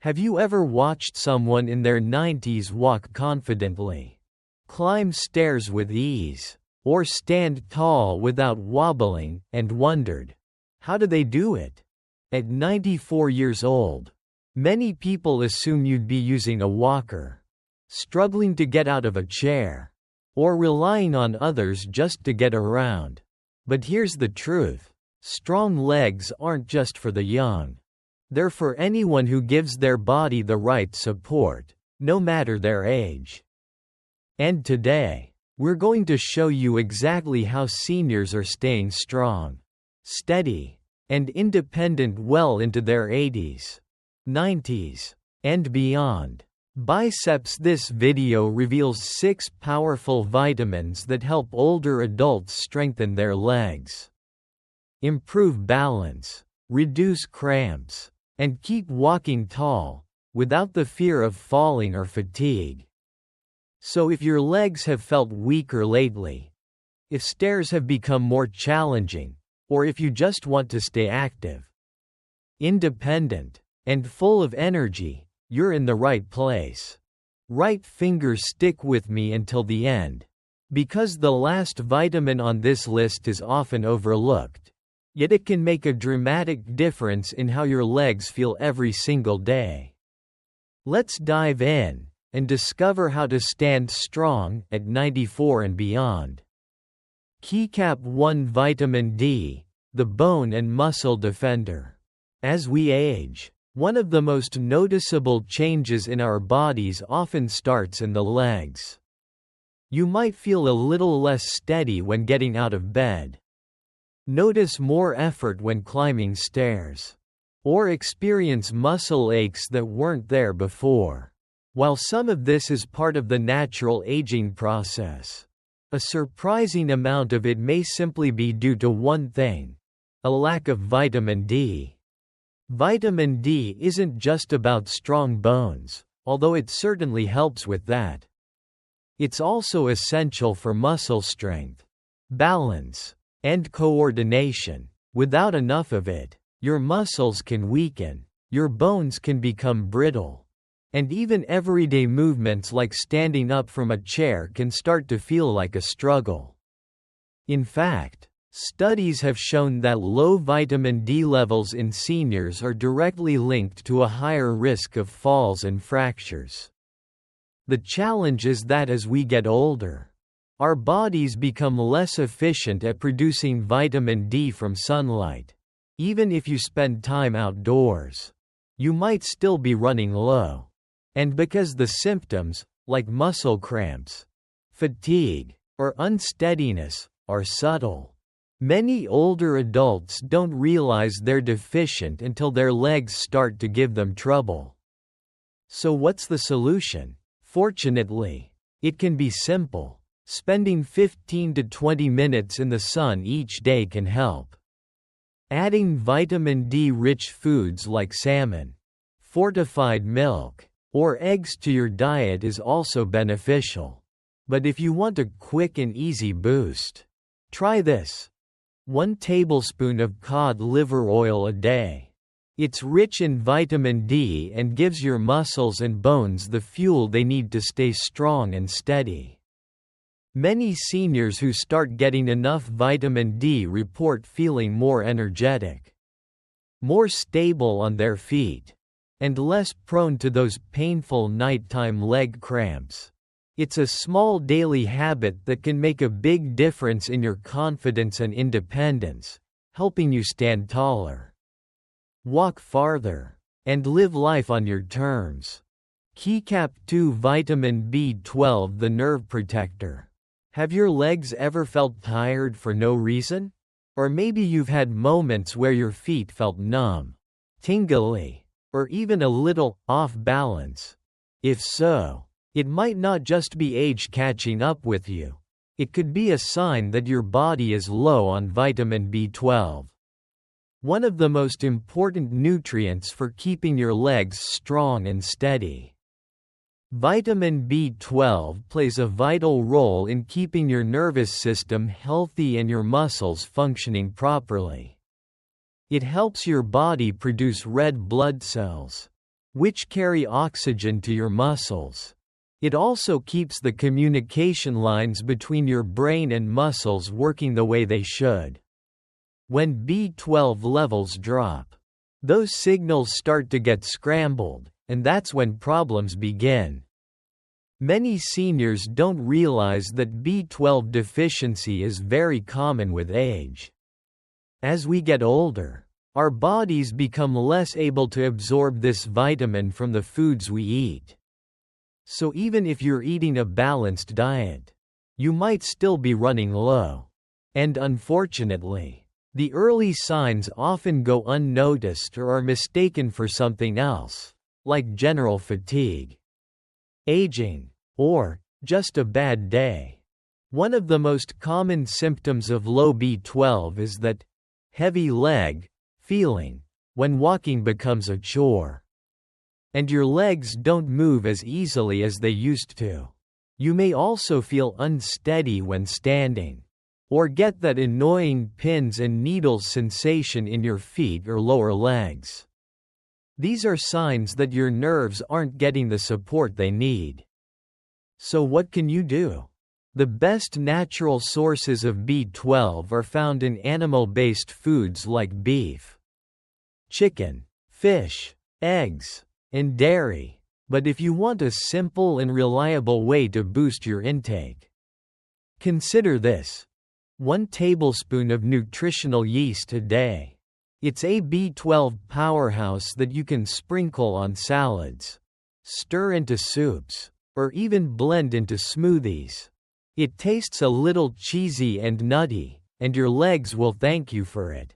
Have you ever watched someone in their 90s walk confidently, climb stairs with ease, or stand tall without wobbling, and wondered, how do they do it? At 94 years old, many people assume you'd be using a walker, struggling to get out of a chair, or relying on others just to get around. But here's the truth: strong legs aren't just for the young. They're for anyone who gives their body the right support, no matter their age. And today, we're going to show you exactly how seniors are staying strong, steady, and independent well into their 80s, 90s, and beyond. Biceps. This video reveals 6 powerful vitamins that help older adults strengthen their legs, improve balance, reduce cramps, and keep walking tall, without the fear of falling or fatigue. So if your legs have felt weaker lately, if stairs have become more challenging, or if you just want to stay active, independent, and full of energy, you're in the right place. Right fingers, stick with me until the end, because the last vitamin on this list is often overlooked, yet it can make a dramatic difference in how your legs feel every single day. Let's dive in and discover how to stand strong at 94 and beyond. Keycap 1. Vitamin D, the bone and muscle defender. As we age, one of the most noticeable changes in our bodies often starts in the legs. You might feel a little less steady when getting out of bed, notice more effort when climbing stairs, or experience muscle aches that weren't there before. While some of this is part of the natural aging process, a surprising amount of it may simply be due to one thing: a lack of vitamin D. Vitamin D isn't just about strong bones, although it certainly helps with that. It's also essential for muscle strength, balance, and coordination. Without enough of it, your muscles can weaken, your bones can become brittle, and even everyday movements like standing up from a chair can start to feel like a struggle. In fact, studies have shown that low vitamin D levels in seniors are directly linked to a higher risk of falls and fractures. The challenge is that as we get older, our bodies become less efficient at producing vitamin D from sunlight. Even if you spend time outdoors, you might still be running low. And because the symptoms, like muscle cramps, fatigue, or unsteadiness, are subtle, many older adults don't realize they're deficient until their legs start to give them trouble. So what's the solution? Fortunately, it can be simple. Spending 15 to 20 minutes in the sun each day can help. Adding vitamin D-rich foods like salmon, fortified milk, or eggs to your diet is also beneficial. But if you want a quick and easy boost, try this: 1 tablespoon of cod liver oil a day. It's rich in vitamin D and gives your muscles and bones the fuel they need to stay strong and steady. Many seniors who start getting enough vitamin D report feeling more energetic, more stable on their feet, and less prone to those painful nighttime leg cramps. It's a small daily habit that can make a big difference in your confidence and independence, helping you stand taller, walk farther, and live life on your terms. Keycap 2. Vitamin B12, the nerve protector. Have your legs ever felt tired for no reason? Or maybe you've had moments where your feet felt numb, tingly, or even a little off balance. If so, it might not just be age catching up with you. It could be a sign that your body is low on vitamin B12, one of the most important nutrients for keeping your legs strong and steady. Vitamin B12 plays a vital role in keeping your nervous system healthy and your muscles functioning properly. It helps your body produce red blood cells, which carry oxygen to your muscles. It also keeps the communication lines between your brain and muscles working the way they should. When B12 levels drop, those signals start to get scrambled, and that's when problems begin. Many seniors don't realize that B12 deficiency is very common with age. As we get older, our bodies become less able to absorb this vitamin from the foods we eat. So even if you're eating a balanced diet, you might still be running low. And unfortunately, the early signs often go unnoticed or are mistaken for something else, like general fatigue, aging, or just a bad day. One of the most common symptoms of low B12 is that heavy leg feeling when walking becomes a chore, and your legs don't move as easily as they used to. You may also feel unsteady when standing, or get that annoying pins and needles sensation in your feet or lower legs. These are signs that your nerves aren't getting the support they need. So what can you do? The best natural sources of B12 are found in animal-based foods like beef, chicken, fish, eggs, and dairy. But if you want a simple and reliable way to boost your intake, consider this: 1 tablespoon of nutritional yeast a day. It's a B12 powerhouse that you can sprinkle on salads, stir into soups, or even blend into smoothies. It tastes a little cheesy and nutty, and your legs will thank you for it.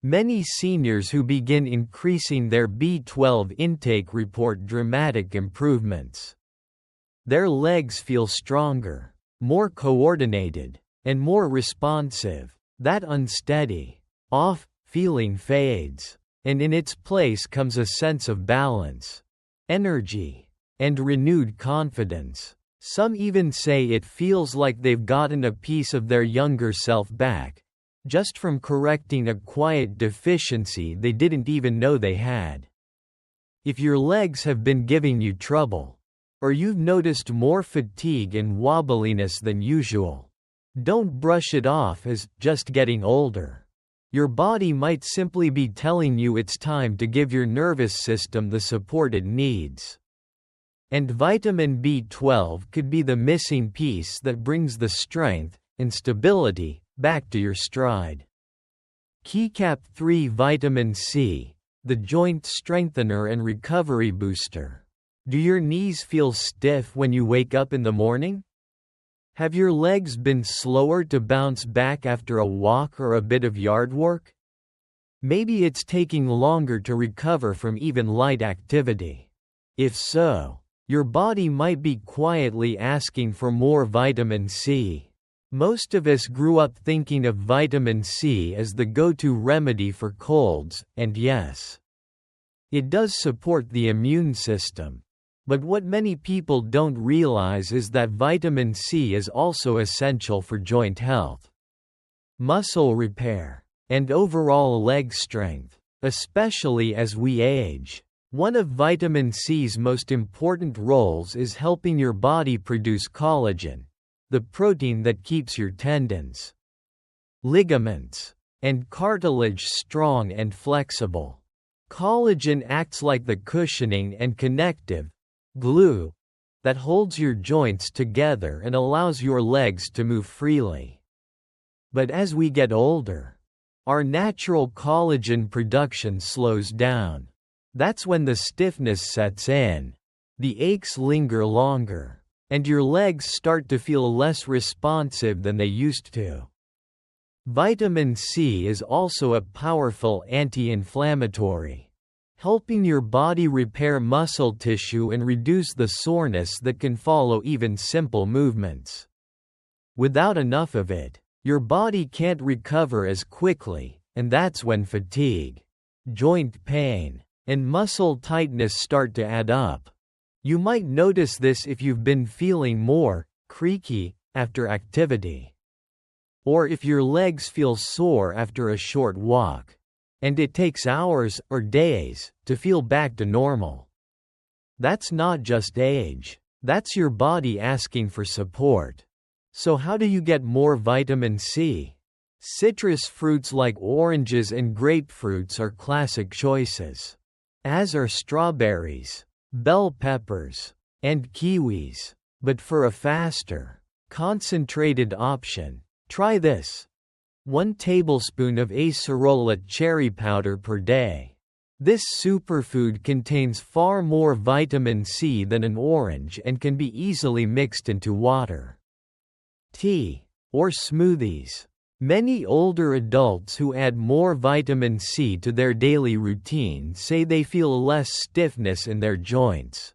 Many seniors who begin increasing their B12 intake report dramatic improvements. Their legs feel stronger, more coordinated, and more responsive. That unsteady, off feeling fades, and in its place comes a sense of balance, energy, and renewed confidence. Some even say it feels like they've gotten a piece of their younger self back, just from correcting a quiet deficiency they didn't even know they had. If your legs have been giving you trouble, or you've noticed more fatigue and wobbliness than usual, don't brush it off as just getting older. Your body might simply be telling you it's time to give your nervous system the support it needs. And vitamin B12 could be the missing piece that brings the strength and stability back to your stride. Keycap 3 Vitamin C, the joint strengthener and recovery booster. Do your knees feel stiff when you wake up in the morning? Have your legs been slower to bounce back after a walk or a bit of yard work? Maybe it's taking longer to recover from even light activity. If so, your body might be quietly asking for more vitamin C. Most of us grew up thinking of vitamin C as the go-to remedy for colds, and yes, it does support the immune system. But what many people don't realize is that vitamin C is also essential for joint health, muscle repair, and overall leg strength, especially as we age. One of vitamin C's most important roles is helping your body produce collagen, the protein that keeps your tendons, ligaments, and cartilage strong and flexible. Collagen acts like the cushioning and connective glue that holds your joints together and allows your legs to move freely. But as we get older, our natural collagen production slows down. That's when the stiffness sets in, the aches linger longer, and your legs start to feel less responsive than they used to. Vitamin C is also a powerful anti-inflammatory, helping your body repair muscle tissue and reduce the soreness that can follow even simple movements. Without enough of it, your body can't recover as quickly, and that's when fatigue, joint pain, and muscle tightness start to add up. You might notice this if you've been feeling more creaky after activity, or if your legs feel sore after a short walk. and it takes hours or days to feel back to normal. That's not just age. That's your body asking for support. So how do you get more vitamin C? Citrus fruits like oranges and grapefruits are classic choices, as are strawberries, bell peppers, and kiwis. But for a faster, concentrated option, try this. 1 tablespoon of acerola cherry powder per day. This superfood contains far more vitamin C than an orange and can be easily mixed into water, tea, or smoothies. Many older adults who add more vitamin C to their daily routine say they feel less stiffness in their joints,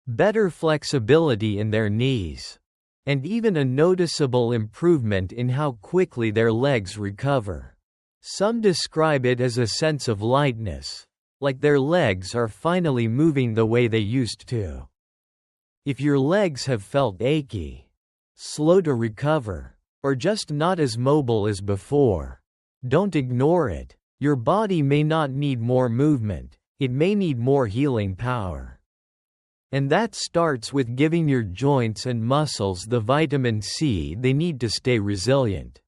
better flexibility in their knees, and even a noticeable improvement in how quickly their legs recover. Some describe it as a sense of lightness, like their legs are finally moving the way they used to. If your legs have felt achy, slow to recover, or just not as mobile as before, don't ignore it. Your body may not need more movement, it may need more healing power. And that starts with giving your joints and muscles the vitamin C they need to stay resilient,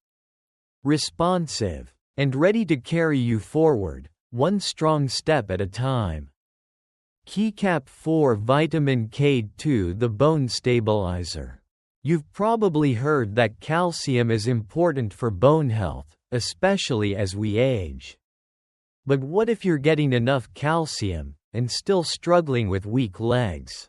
responsive, and ready to carry you forward, one strong step at a time. Keycap 4 Vitamin K2 The Bone Stabilizer. You've probably heard that calcium is important for bone health, especially as we age. But what if you're getting enough calcium and still struggling with weak legs,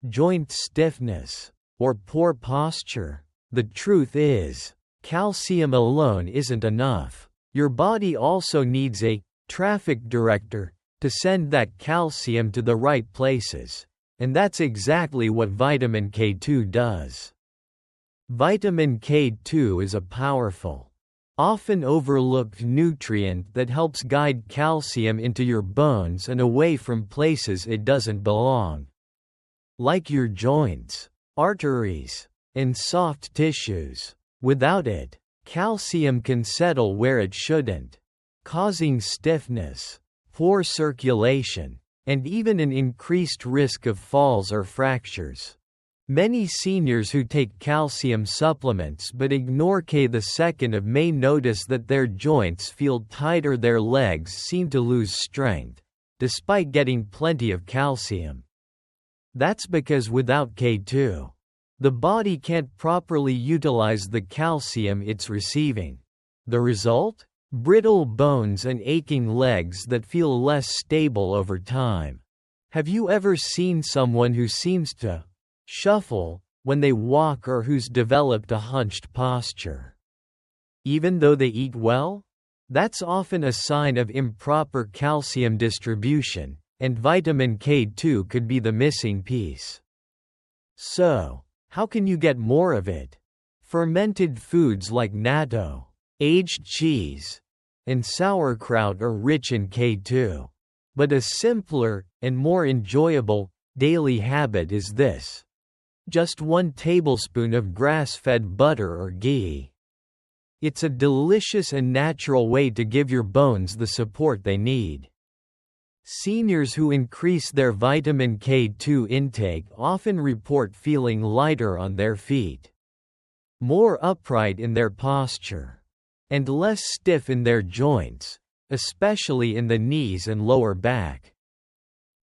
joint stiffness, or poor posture? The truth is, calcium alone isn't enough. Your body also needs a traffic director to send that calcium to the right places, and that's exactly what vitamin K2 does. Vitamin K2 is a powerful, often overlooked nutrient that helps guide calcium into your bones and away from places it doesn't belong, like your joints, arteries, and soft tissues. Without it, calcium can settle where it shouldn't, causing stiffness, poor circulation, and even an increased risk of falls or fractures. Many seniors who take calcium supplements but ignore K2 may notice that their joints feel tight or their legs seem to lose strength, despite getting plenty of calcium. That's because without K2, the body can't properly utilize the calcium it's receiving. The result? Brittle bones and aching legs that feel less stable over time. Have you ever seen someone who seems to shuffle when they walk or who's developed a hunched posture, even though they eat well? That's often a sign of improper calcium distribution, and vitamin K2 could be the missing piece. So, how can you get more of it? Fermented foods like natto, aged cheese, and sauerkraut are rich in K2. But a simpler and more enjoyable daily habit is this: just 1 tablespoon of grass-fed butter or ghee. It's a delicious and natural way to give your bones the support they need. Seniors who increase their vitamin K2 intake often report feeling lighter on their feet, more upright in their posture, and less stiff in their joints, especially in the knees and lower back.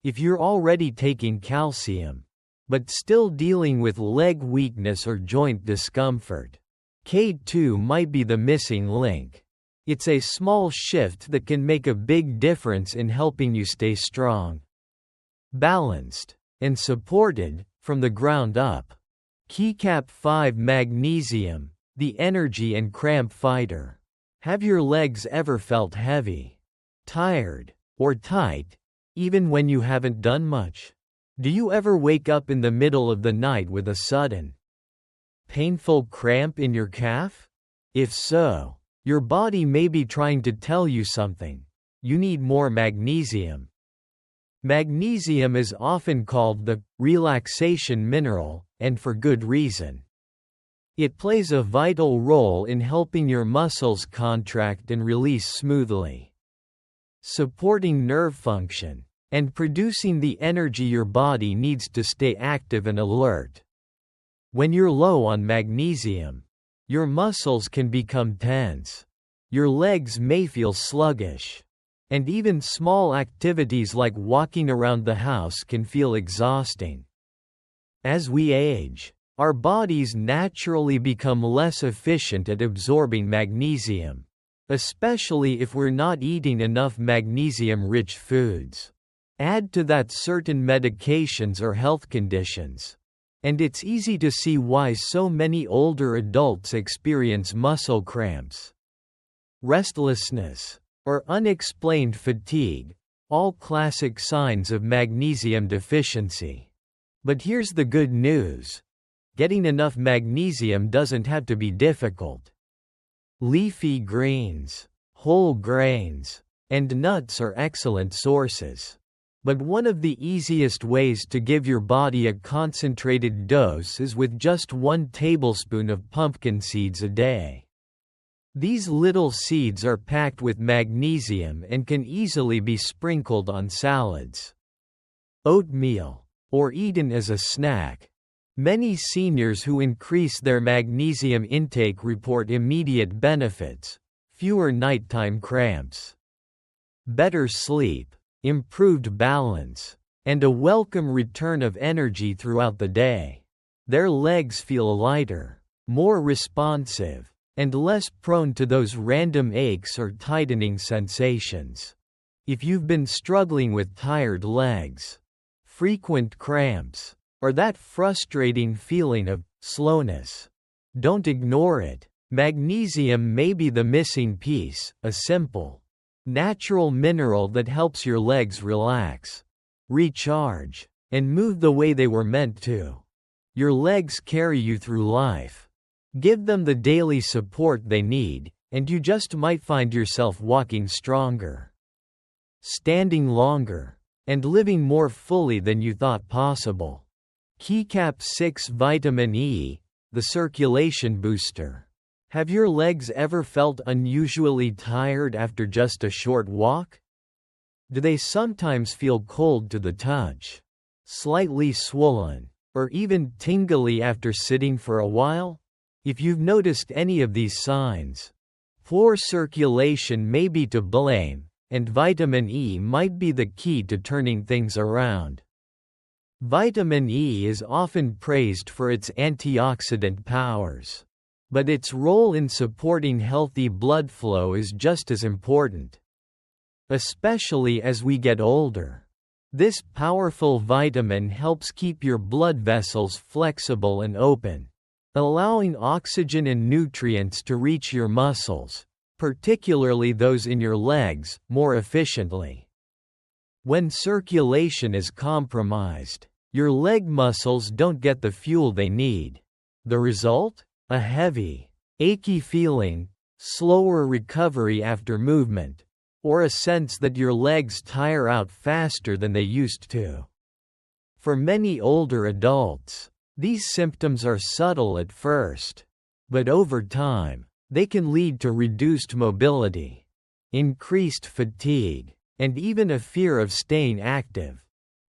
If you're already taking calcium, but still dealing with leg weakness or joint discomfort, K2 might be the missing link. It's a small shift that can make a big difference in helping you stay strong, balanced, and supported from the ground up. Keycap 5 Magnesium, the energy and cramp fighter. Have your legs ever felt heavy, tired, or tight, even when you haven't done much? Do you ever wake up in the middle of the night with a sudden, painful cramp in your calf? If so, your body may be trying to tell you something. You need more magnesium. Magnesium is often called the relaxation mineral, and for good reason. It plays a vital role in helping your muscles contract and release smoothly, supporting nerve function, and producing the energy your body needs to stay active and alert. When you're low on magnesium, your muscles can become tense. Your legs may feel sluggish. And even small activities like walking around the house can feel exhausting. As we age, our bodies naturally become less efficient at absorbing magnesium, especially if we're not eating enough magnesium-rich foods. Add to that certain medications or health conditions, and it's easy to see why so many older adults experience muscle cramps, restlessness, or unexplained fatigue, all classic signs of magnesium deficiency. But here's the good news. Getting enough magnesium doesn't have to be difficult. Leafy greens, whole grains, and nuts are excellent sources. But one of the easiest ways to give your body a concentrated dose is with just 1 tablespoon of pumpkin seeds a day. These little seeds are packed with magnesium and can easily be sprinkled on salads, oatmeal, or eaten as a snack. Many seniors who increase their magnesium intake report immediate benefits: fewer nighttime cramps, better sleep, improved balance, and a welcome return of energy throughout the day. Their legs feel lighter, more responsive, and less prone to those random aches or tightening sensations. If you've been struggling with tired legs, frequent cramps, or that frustrating feeling of slowness, don't ignore it. Magnesium may be the missing piece, a simple, natural mineral that helps your legs relax, recharge, and move the way they were meant to. Your legs carry you through life. Give them the daily support they need, and you just might find yourself walking stronger, standing longer, and living more fully than you thought possible. Keycap 6 Vitamin E, the circulation booster. Have your legs ever felt unusually tired after just a short walk? Do they sometimes feel cold to the touch, slightly swollen, or even tingly after sitting for a while? If you've noticed any of these signs, poor circulation may be to blame, and vitamin E might be the key to turning things around. Vitamin E is often praised for its antioxidant powers, but its role in supporting healthy blood flow is just as important. Especially as we get older, this powerful vitamin helps keep your blood vessels flexible and open, allowing oxygen and nutrients to reach your muscles, particularly those in your legs, more efficiently. When circulation is compromised, your leg muscles don't get the fuel they need. The result? A heavy, achy feeling, slower recovery after movement, or a sense that your legs tire out faster than they used to. For many older adults, these symptoms are subtle at first, but over time, they can lead to reduced mobility, increased fatigue, and even a fear of staying active.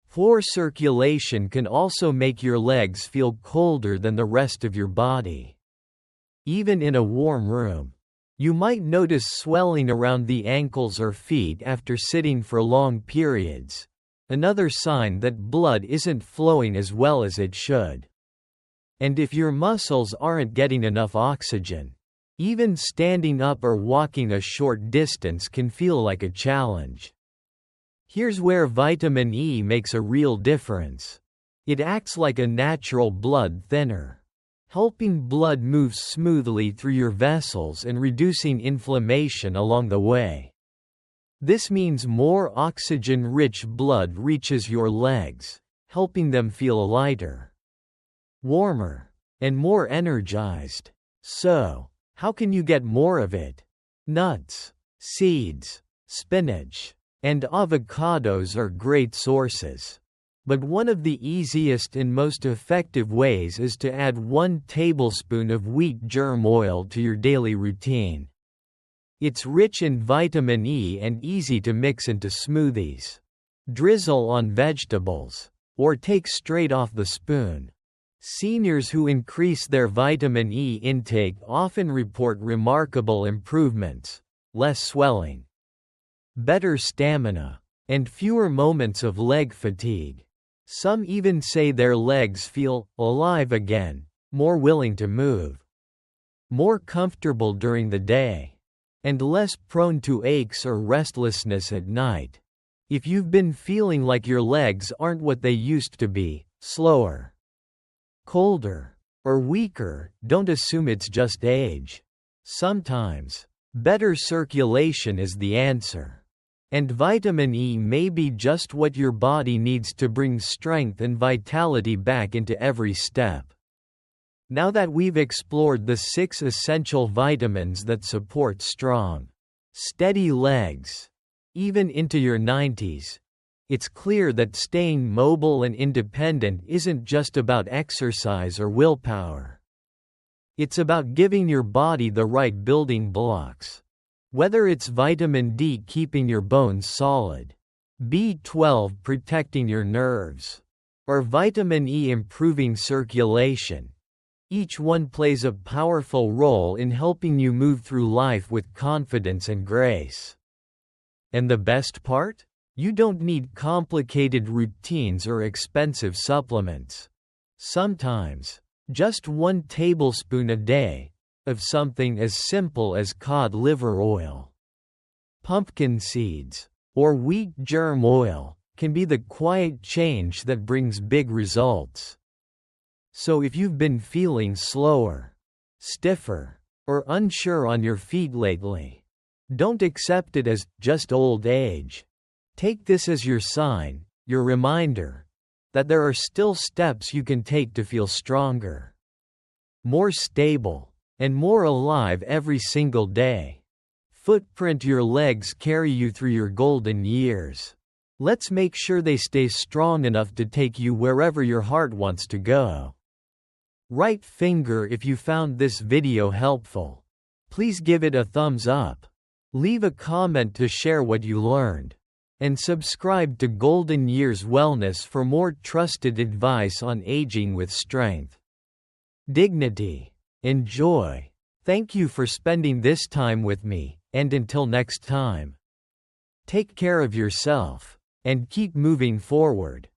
Poor circulation can also make your legs feel colder than the rest of your body. Even in a warm room, you might notice swelling around the ankles or feet after sitting for long periods, another sign that blood isn't flowing as well as it should. And if your muscles aren't getting enough oxygen, even standing up or walking a short distance can feel like a challenge. Here's where vitamin E makes a real difference. It acts like a natural blood thinner, helping blood move smoothly through your vessels and reducing inflammation along the way. This means more oxygen-rich blood reaches your legs, helping them feel lighter, warmer, and more energized. So, how can you get more of it? Nuts, seeds, spinach, and avocados are great sources. But one of the easiest and most effective ways is to add 1 tablespoon of wheat germ oil to your daily routine. It's rich in vitamin E and easy to mix into smoothies. Drizzle on vegetables, or take straight off the spoon. Seniors who increase their vitamin E intake often report remarkable improvements: less swelling, better stamina, and fewer moments of leg fatigue. Some even say their legs feel alive again, more willing to move, more comfortable during the day, and less prone to aches or restlessness at night. If you've been feeling like your legs aren't what they used to be, slower, colder, or weaker, don't assume it's just age. Sometimes, better circulation is the answer. And vitamin E may be just what your body needs to bring strength and vitality back into every step. Now that we've explored the 6 essential vitamins that support strong, steady legs, even into your 90s, it's clear that staying mobile and independent isn't just about exercise or willpower. It's about giving your body the right building blocks. Whether it's vitamin D keeping your bones solid, B12 protecting your nerves, or vitamin E improving circulation, each one plays a powerful role in helping you move through life with confidence and grace. And the best part? You don't need complicated routines or expensive supplements. Sometimes, just 1 tablespoon a day of something as simple as cod liver oil, pumpkin seeds, or wheat germ oil can be the quiet change that brings big results. So if you've been feeling slower, stiffer, or unsure on your feet lately, don't accept it as just old age. Take this as your sign, your reminder, that there are still steps you can take to feel stronger, more stable, and more alive every single day. Footprint your legs carry you through your golden years. Let's make sure they stay strong enough to take you wherever your heart wants to go. Right finger if you found this video helpful. Please give it a thumbs up. Leave a comment to share what you learned. And subscribe to Golden Years Wellness for more trusted advice on aging with strength, dignity, and joy. Thank you for spending this time with me, and until next time, take care of yourself, and keep moving forward.